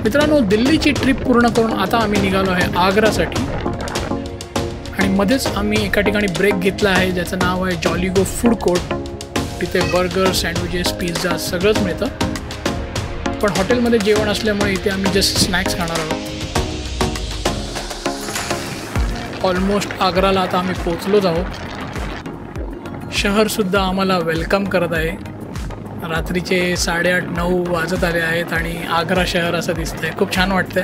मित्रांनो, दिल्लीची ट्रिप पूर्ण करून आता आम्ही निघालो आहे आग्रासाठी आणि मध्येच आम्ही एका ठिकाणी ब्रेक घेतला आहे ज्याचं नाव आहे जॉलीगो फूड कोर्ट। तिथे बर्गर, सँडविचेस, पिझ्झा सगळंच मिळतं, पण हॉटेलमध्ये जेवण असल्यामुळे इथे आम्ही जस्ट स्नॅक्स खाणार आहोत। ऑलमोस्ट आग्राला आता आम्ही पोचलोच आहोत। शहरसुद्धा आम्हाला वेलकम करत आहे। रात्रीचे 8:30-9 वाजत आले आहेत आणि आग्रा शहर असं दिसतंय, खूप छान वाटतंय।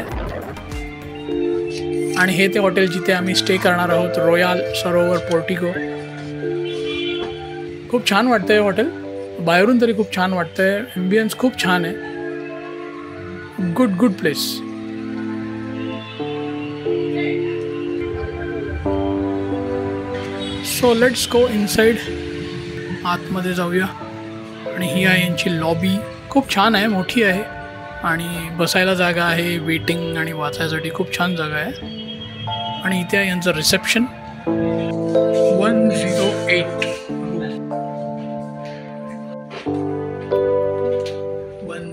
आणि हे ते हॉटेल जिथे आम्ही स्टे करणार आहोत, रॉयल सरोवर पोर्टिको। खूप छान वाटतंय हॉटेल, बाहेरून तरी खूप छान वाटतंय। ॲम्बियन्स खूप छान आहे, good place. So let's go inside, आतमध्ये जाऊया। आणि ही आहे यांची लॉबी, खूप छान आहे, मोठी आहे आणि बसायला जागा आहे, वेटिंग आणि वाचायसाठी खूप छान जागा आहे। आणि इथे आहे यांचं रिसेप्शन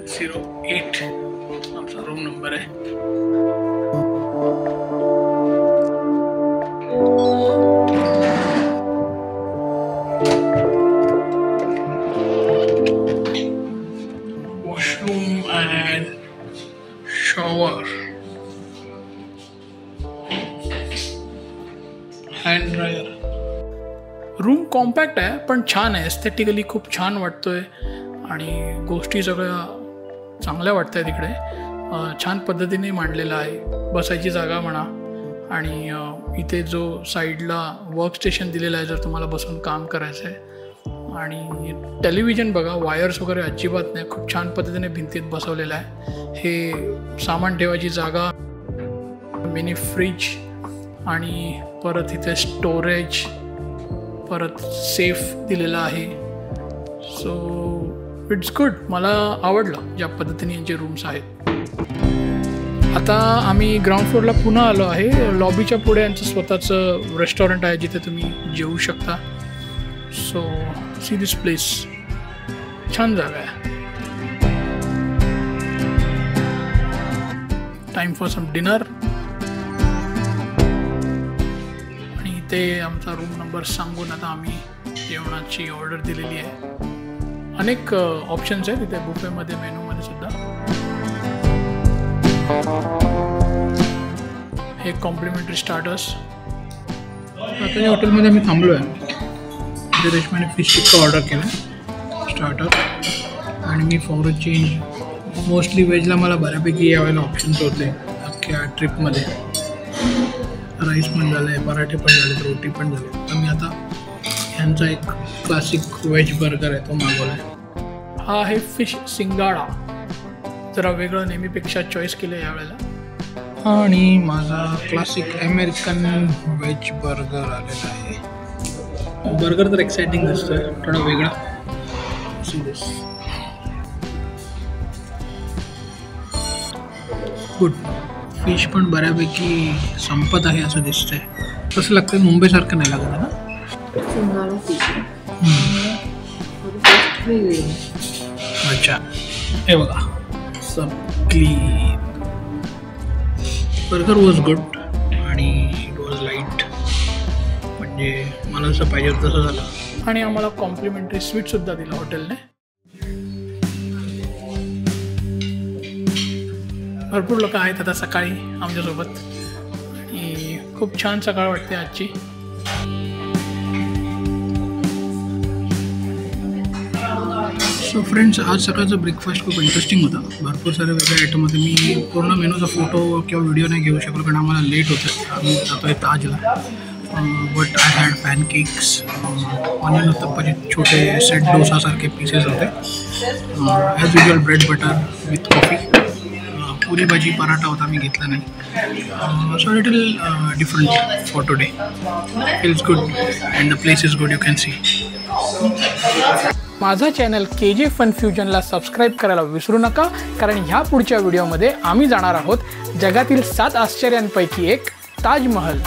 108 आमचा रूम नंबर आहे। Washroom and shower, hand dryer. Room compact आहे पण छान आहे, एस्थेटिकली खूप छान वाटतोय आणि गोष्टी सगळ्या चांगल्या वाटत आहेत इकडे। छान पद्धतीने मांडलेलं आहे, बसायची जागा म्हणा। आणि इथे जो साईडला वर्क स्टेशन दिलेलं आहे जर तुम्हाला बसून काम करायचं आहे। आणि टेलिव्हिजन बघा, वायर्स वगैरे अजिबात नाही, खूप छान पद्धतीने भिंतीत बसवलेलं आहे। हे सामान ठेवायची जागा, मिनी फ्रीज आणि परत इथे स्टोरेज, परत सेफ दिलेला आहे। सो इट्स गुड, मला आवडलं ज्या पद्धतीने यांचे रूम्स आहेत। आता आम्ही ग्राउंड फ्लोअरला पुन्हा आलो आहे। लॉबीच्या पुढे यांचं स्वतःचं रेस्टॉरंट आहे जिथे तुम्ही जेवू शकता। सो सी दिस प्लेस, छान जागा आहे। Time for some dinner. आणि इथे आमचा रूम नंबर सांगून आता आम्ही जेवणाची ऑर्डर दिलेली आहे। अनेक ऑप्शन्स आहेत इथे बुफेमध्ये, मेनूमध्ये सुद्धा। हे कॉम्प्लिमेंटरी स्टार्टर्स। आता या हॉटेलमध्ये आम्ही थांबलो आहे, इथे रेशमाने फिश टिक्का ऑर्डर केलं स्टार्टर। आणि मी फॉर अ चेंज मोस्टली व्हेजला मला बऱ्यापैकी यावेळेला ऑप्शन्स होते अख्ख्या ट्रिपमध्ये। राईस पण झालं आहे, पराठे पण झाले, रोटी पण झाले। तर मी आता ह्यांचा एक क्लासिक व्हेज बर्गर आहे तो मागवला आहे। हा आहे फिश सिंगाडा, जरा वेगळं नेहमीपेक्षा चॉईस केलं यावेळेला। आणि माझा क्लासिक अमेरिकन व्हेज बर्गर आलेला आहे। बर्गर तर एक्साइटिंग दिसतोय, थोडा वेगळा। गुड। फिश पण बऱ्यापैकी संपत आहे असं दिसतंय। कसं लागतंय, मुंबईसारखं नाही लागत ना? अच्छा, हे बघा, सब क्लीन। बर्गर वॉज गुड आणि इट वॉज लाईट, म्हणजे मला जसं पाहिजे तसं झालं। आणि आम्हाला कॉम्प्लिमेंटरी स्वीटसुद्धा दिलं हॉटेलने। भरपूर लोक आहेत आता सकाळी आमच्यासोबत आणि खूप छान सकाळ वाटते आजची। सो फ्रेंड्स, आज सकाळचा ब्रेकफास्ट खूप इंटरेस्टिंग होता। भरपूर सारे वेगळे आयटम होते। मी पूर्ण मेनूचा फोटो किंवा व्हिडिओ नाही घेऊ शकलो कारण आम्हाला लेट होतं, आम्ही जातो आहे ताजला। But I had pancakes, onion उत्तप्पाचे छोटे सेट डोसासारखे पीसेस होते। As usual bread butter with coffee, puri bhaji, paratha होता, मी घेतला नाही। So little different for today, feels good and the place is good, you can see. माझा चॅनल KJ फन फ्युजनला सबस्क्राईब करायला विसरू नका, कारण ह्या पुढच्या व्हिडिओमध्ये आम्ही जाणार आहोत जगातील 7 आश्चर्यांपैकी एक ताजमहल।